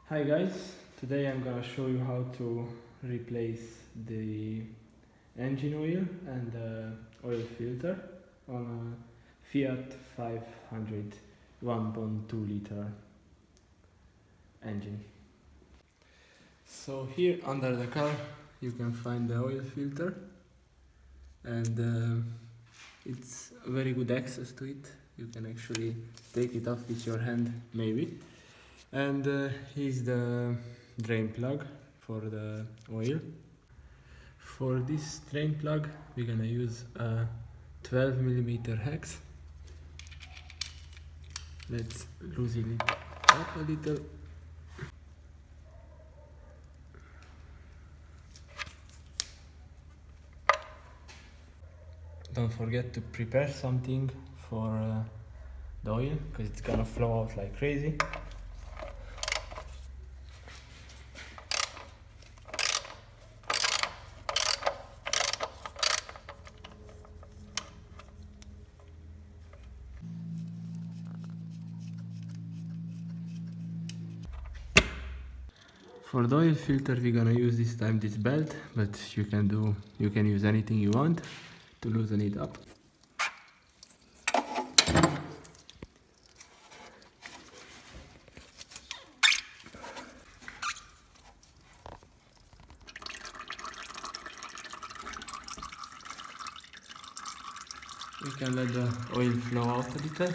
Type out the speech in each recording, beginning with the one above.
Hi guys, today I'm gonna show you how to replace the engine oil and the oil filter on a Fiat 500 1.2 liter engine. So here under the car you can find the oil filter, and it's very good access to it. You can actually take it off with your hand maybe. And here's the drain plug for the oil. For this drain plug we're gonna use a 12mm hex. Let's loosen it up a little. Don't forget to prepare something for the oil, because it's gonna flow out like crazy. For the oil filter we're gonna use this time this belt, but you can use anything you want to loosen it up. We can let the oil flow out a little.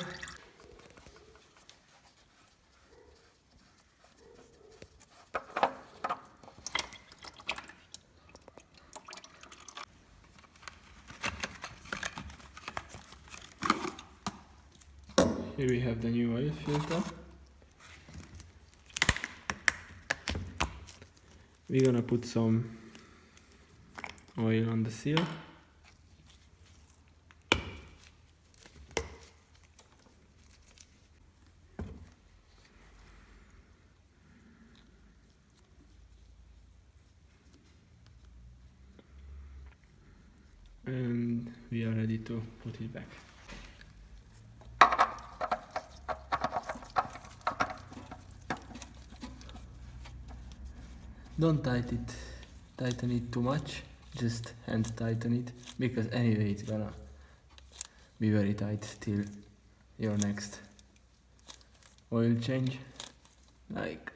Here we have the new oil filter. We're gonna put some oil on the seal. And we are ready to put it back. Don't tighten it too much, just hand tighten it, because anyway it's gonna be very tight till your next oil change. Like,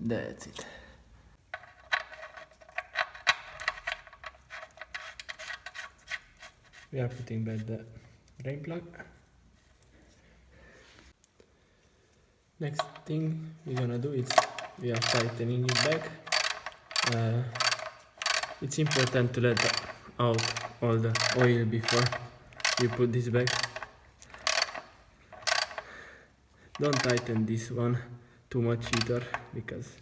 that's it. We are putting back the drain plug. Next thing we're gonna do is we are tightening it back. It's important to let out all the oil before you put this back. Don't tighten this one too much either, because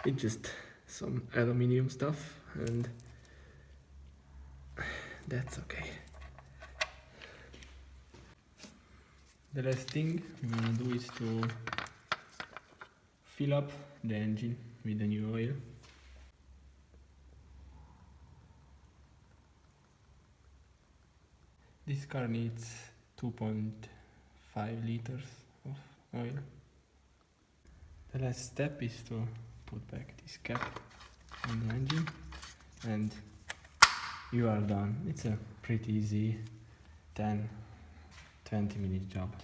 it's just some aluminium stuff, and that's okay. The last thing we're gonna do is to fill up the engine with the new oil. This car needs 2.5 liters of oil. The last step is to put back this cap on the engine, and you are done. It's a pretty easy 10-20 minute job.